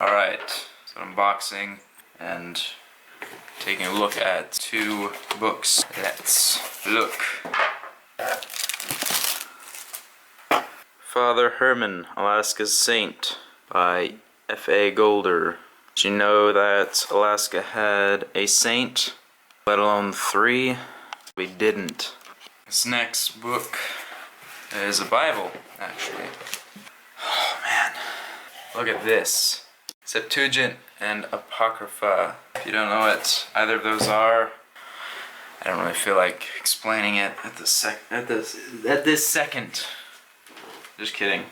Alright, so unboxing and taking a look at two books. Let's look. Father Herman, Alaska's Saint by F.A. Golder. Did you know that Alaska had a saint, let alone three? We didn't. This next book is a Bible, actually. Oh man, look at this. Septuagint and Apocrypha. If you don't know what either of those are, I don't really feel like explaining it at this second. Just kidding.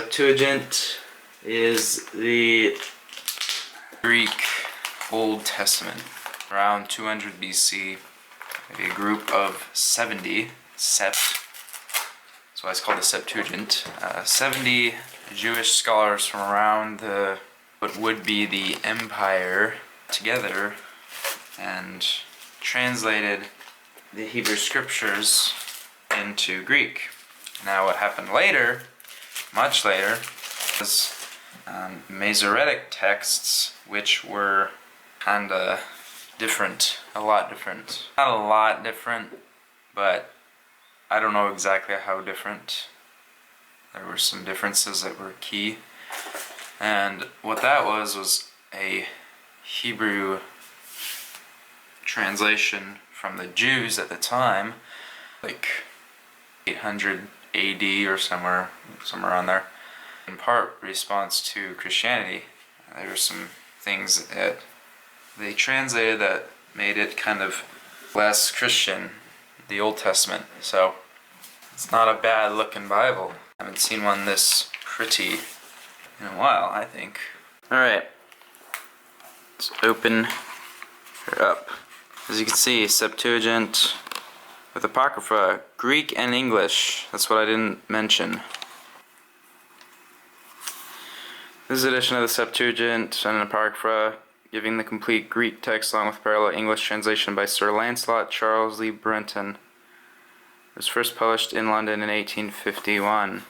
Septuagint is the Greek Old Testament. Around 200 BC, a group of 70 sept. That's why it's called the Septuagint. 70 Jewish scholars from around what would be the empire together and translated the Hebrew scriptures into Greek. Now what happened later, much later, was Masoretic texts, which were kinda different, a lot different. Not a lot different, but I don't know exactly how different. There were some differences that were key. And what that was a Hebrew translation from the Jews at the time, like 800 AD or somewhere around there. In part response to Christianity. There were some things that they translated that made it kind of less Christian, the Old Testament. So it's not a bad looking Bible. I haven't seen one this pretty in a while, I think. Alright, let's open her up. As you can see, Septuagint with Apocrypha, Greek and English. That's what I didn't mention. This is an edition of the Septuagint and Apocrypha, giving the complete Greek text along with parallel English translation by Sir Lancelot Charles Lee Brenton. It was first published in London in 1851.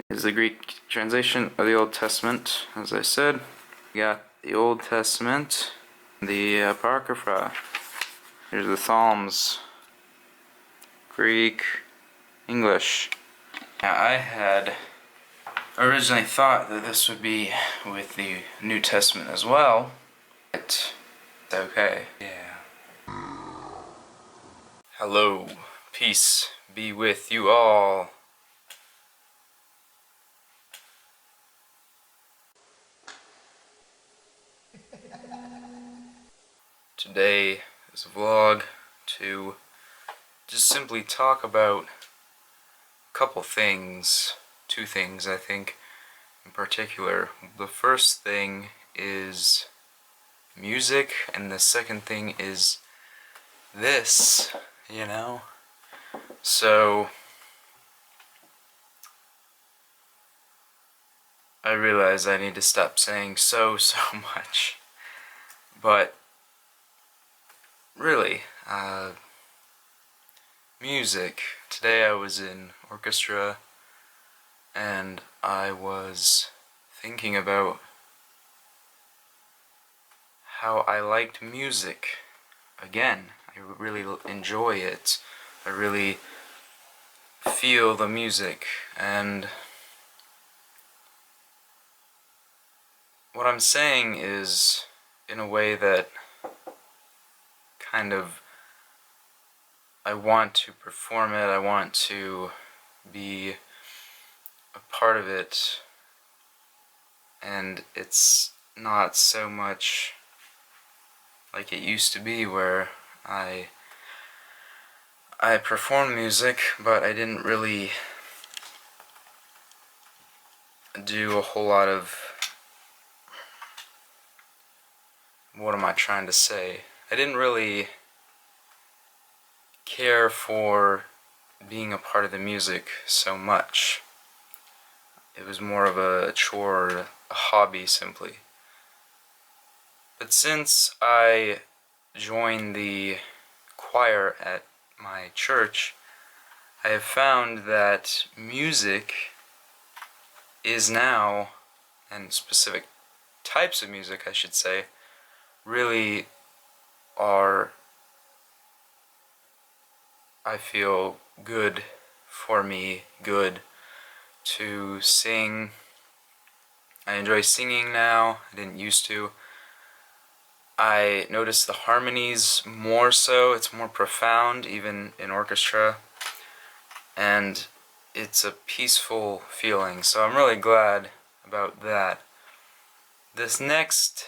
It is the Greek translation of the Old Testament, as I said. We got the Old Testament, the Apocrypha. Here's the Psalms. Greek, English. Now I had originally thought that this would be with the New Testament as well, but it's okay. Yeah. Hello, peace be with you all. Today is a vlog to just simply talk about a couple things, two things I think in particular. The first thing is music, and the second thing is this, you know? So I realize I need to stop saying so much, but really, music. Today I was in orchestra and I was thinking about how I liked music again. I really enjoy it. I really feel the music, and what I'm saying is in a way that kind of I want to perform it, I want to be a part of it, and it's not so much like it used to be where I performed music, but I didn't really do a whole lot of, what am I trying to say? I didn't really care for being a part of the music so much. It was more of a chore, a hobby simply. But since I joined the choir at my church, I have found that music is now, and specific types of music, I should say, really are, I feel, good for me, good to sing. I enjoy singing now. I didn't used to. I notice the harmonies more so. It's more profound, even in orchestra. And it's a peaceful feeling. So I'm really glad about that. This next...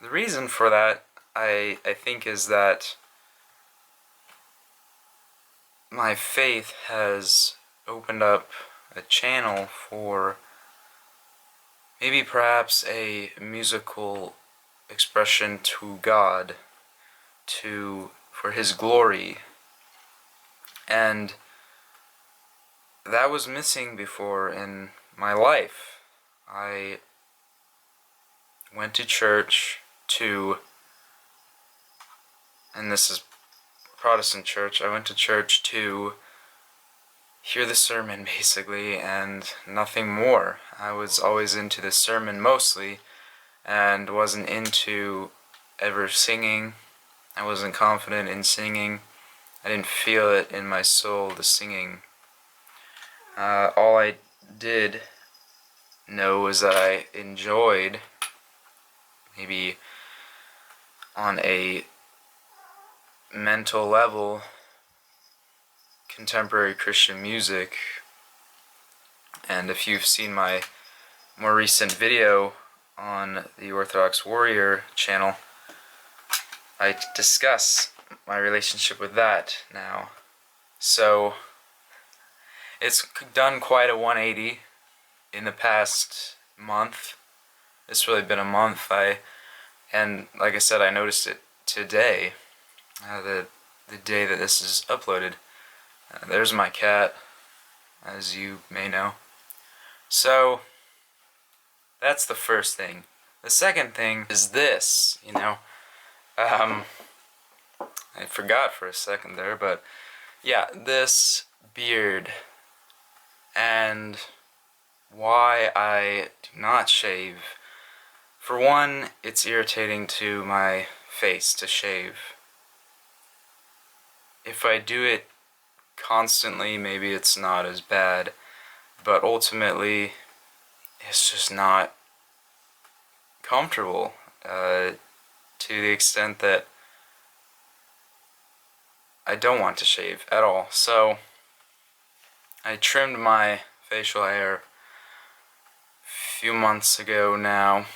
The reason for that, I think, is that my faith has opened up a channel for maybe perhaps a musical expression to God, for His glory. And that was missing before in my life. I went to church and this is Protestant church, I went to church to hear the sermon basically, and nothing more. I was always into the sermon mostly, and wasn't into ever singing. I wasn't confident in singing. I didn't feel it in my soul, the singing. All I did know was that I enjoyed, maybe on a mental level, contemporary Christian music. And if you've seen my more recent video on the Orthodox Warrior channel, I discuss my relationship with that now. So it's done quite a 180 in the past month. It's really been a month. And like I said, I noticed it today, the day that this is uploaded. There's my cat, as you may know. So that's the first thing. The second thing is this, I forgot for a second there, but yeah, this beard, and why I do not shave. For one, it's irritating to my face to shave. If I do it constantly, maybe it's not as bad, but ultimately it's just not comfortable, to the extent that I don't want to shave at all. So I trimmed my facial hair a few months ago now,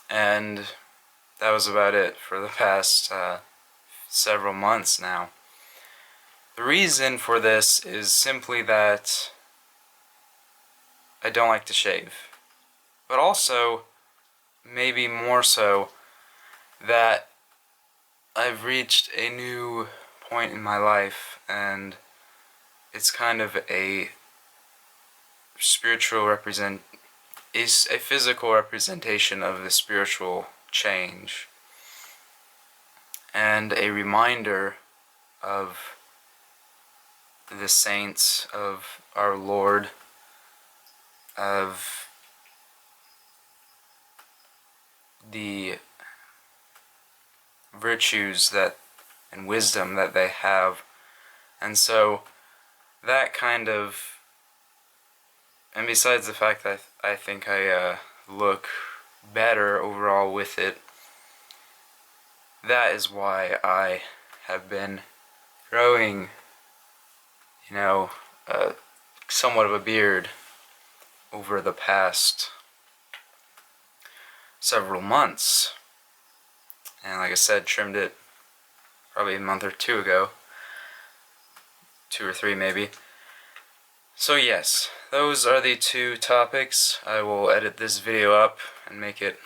and that was about it for the past several months now. The reason for this is simply that I don't like to shave, but also, maybe more so, that I've reached a new point in my life, and it's kind of a physical representation of the spiritual change, and a reminder of the saints of our Lord, of the virtues and wisdom that they have. And so that kind of, and besides the fact that I think I look better overall with it, that is why I have been growing, somewhat of a beard over the past several months. And like I said, trimmed it probably a month or two ago. 2 or 3 maybe. So yes, those are the two topics. I will edit this video up and make it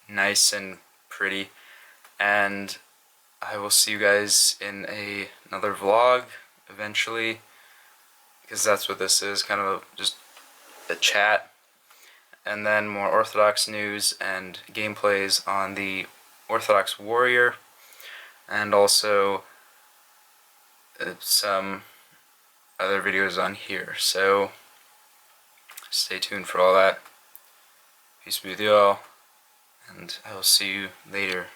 nice and pretty, and I will see you guys in another vlog eventually, because that's what this is, kind of just a chat, and then more Orthodox news and gameplays on the Orthodox Warrior, and also some other videos on here. So stay tuned for all that. Peace be with y'all, and I will see you later.